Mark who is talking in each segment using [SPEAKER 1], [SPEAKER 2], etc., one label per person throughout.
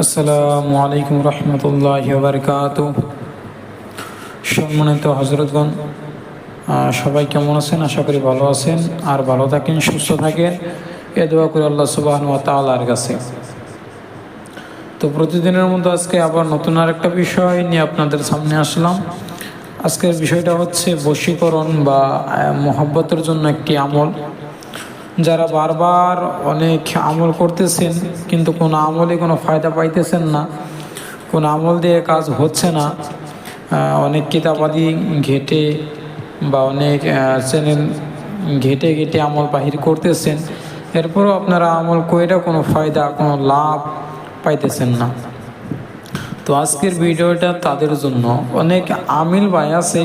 [SPEAKER 1] আসসালামু আলাইকুম রহমতুল্লাহি ওয়া বারাকাতুহু। সম্মানিত হযরতগণ, সবাই কেমন আছেন? আশা করি ভালো আছেন আর ভালো থাকেন, সুস্থ থাকেন, এ দোয়া করি আল্লাহ সুবহানাহু ওয়া তাআলার কাছে। তো প্রতিদিনের মতো আজকে আবার নতুন আরেকটা বিষয় নিয়ে আপনাদের সামনে আসলাম। আজকের বিষয়টা হচ্ছে বশীকরণ বা মহব্বতের জন্য একটি আমল। যারা বারবার অনেক আমল করতেছেন কিন্তু কোনো আমলে কোনো ফায়দা পাইতেছেন না, কোনো আমল দিয়ে কাজ হচ্ছে না, অনেক কিতাবাদি ঘেটে বা অনেক চ্যানেল ঘেটে ঘেটে আমল বাহির করতেছেন, এরপরও আপনারা আমল কইরা কোনো ফায়দা, কোনো লাভ পাইতেছেন না। তো আজকের ভিডিওটা তাদের জন্য। অনেক আমিল ভাই আছে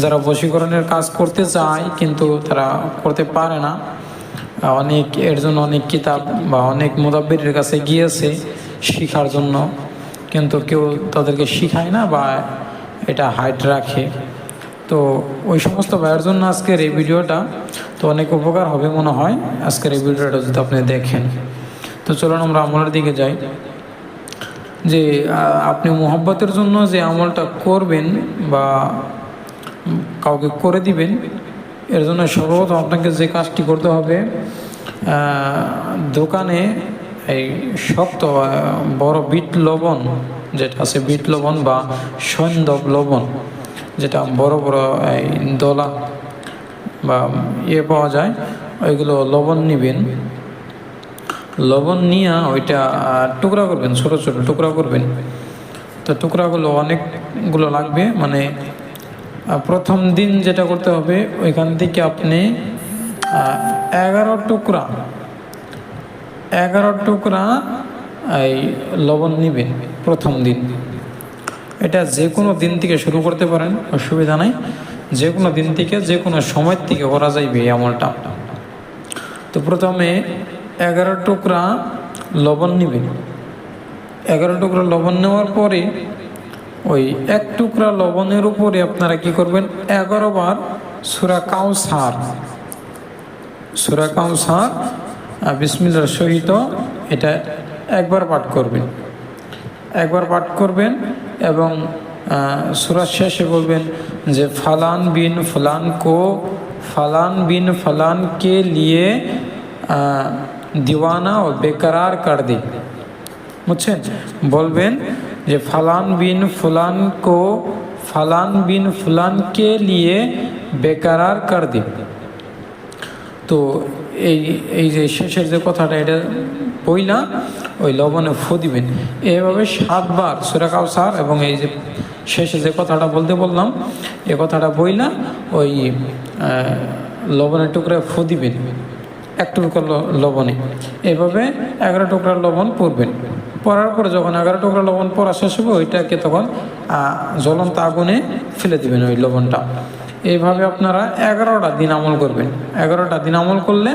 [SPEAKER 1] যারা বশীকরণের কাজ করতে চায় কিন্তু তারা করতে পারে না। অনেক এর জন্য অনেক কিতাব বা অনেক মুদাব্বিরের কাছে গিয়েছে শিখার জন্য, কিন্তু কেউ তাদেরকে শিখায় না বা এটা হাইড রাখে। তো ওই সমস্ত ভাইয়ের জন্য আজকের এই ভিডিওটা। তো অনেক উপকার হবে মনে হয় আজকের এই ভিডিওটা যদি আপনি দেখেন। তো চলুন আমরা আমলের দিকে যাই। যে আপনি মোহাব্বতের জন্য যে আমলটা করবেন বা কাউকে করে দিবেন, এর জন্য সর্বপ্রথম আপনাকে যে কাজটি করতে হবে, দোকানে এই শক্ত বড় বিট লবণ যেটা আছে, বিট লবণ বা সৈন্দব লবণ, যেটা বড় বড় এই দলা বা পাওয়া যায়, ওইগুলো লবণ নেবেন। লবণ নিয়ে ওইটা টুকরা করবেন, ছোট ছোট টুকরা করবেন। তো টুকরাগুলো অনেকগুলো লাগবে, মানে প্রথম দিন যেটা করতে হবে, ওইখান থেকে আপনি 11 টুকরা এই লবণ নেবেন প্রথম দিন। এটা যে কোনো দিন থেকে শুরু করতে পারেন, অসুবিধা নাই। যে কোনো দিন থেকে, যে কোনো সময় থেকে করা যাইবে এই আমলটা। তো প্রথমে 11 টুকরা লবণ নেবেন। 11 টুকরা লবণ নেওয়ার পরে ওই 1 টুকরা লবণের উপরে আপনারা কি করবেন, 11 বার সূরা কাউসার বিসমিল্লাহর সহিত এটা একবার পাঠ করবেন এবং সূরার শেষে বলবেন যে ফালান বিন ফলান কে লিয়ে दीवाना ও বেকরার কর দে। বুঝছেন? বলবেন যে ফালান বিন ফুলান কে লিয়ে বেকরার কর দে। তো এই যে শেষের যে কথাটা, এটা বইলা ওই লবণে ফু দিবেন। এভাবে 7 বার সূরা কাউসার এবং এই যে শেষে যে কথাটা বলতে বললাম, এ কথাটা বইলা ওই লবণের টুকরা ফু দিবেন, 1 টুকরা লবণে। এভাবে 11 টুকরা লবণ পরবেন। পরার পরে যখন 11 টুকরা লবণ পরা শেষ হবে, ওইটাকে তখন জ্বলন্ত আগুনে ফেলে দিবেন ওই লবণটা। এইভাবে আপনারা 11টা দিন আমল করবেন। 11টা দিন আমল করলে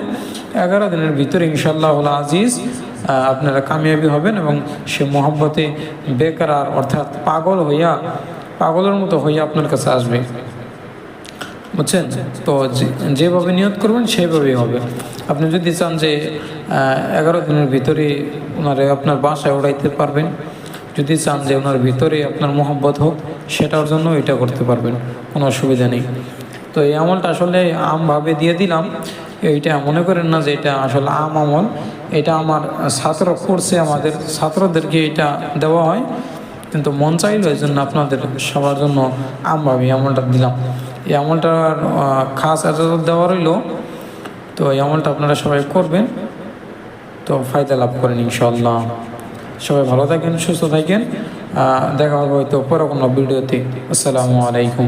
[SPEAKER 1] 11 দিনের ভিতরে ইনশাআল্লাহ আজিজ আপনারা কামিয়াবি হবেন এবং সে মহব্বতে বেকরার অর্থাৎ পাগলের মতো হইয়া আপনার কাছে আসবে। বুঝছেন? তো যেভাবে নিয়ত করবেন সেভাবেই হবে। আপনি যদি চান যে 11 দিনের ভিতরে ওনারে আপনার বাসায় উড়াইতে পারবেন, যদি চান যে ওনার ভিতরে আপনার মহব্বত হোক, সেটার জন্য এটা করতে পারবেন, কোনো অসুবিধা নেই। তো এই আমলটা আসলে আমভাবে দিয়ে দিলাম, এইটা মনে করেন না যে এটা আসলে আমল। এটা আমার ছাত্র করছে, আমাদের ছাত্রদেরকে এটা দেওয়া হয়, কিন্তু মন চাইলো এই জন্য আপনাদের সবার জন্য আমভাবে আমলটা দিলাম। এই আমলটার খাস এজাজত দেওয়া রইল। তো এই আমলটা আপনারা সবাই করবেন, তো ফায়দা লাভ করেন ইনশাআল্লাহ। সবাই ভালো থাকেন, সুস্থ থাকেন। দেখা হবে হয়তো পরে কোনো ভিডিওতে। আসসালামু আলাইকুম।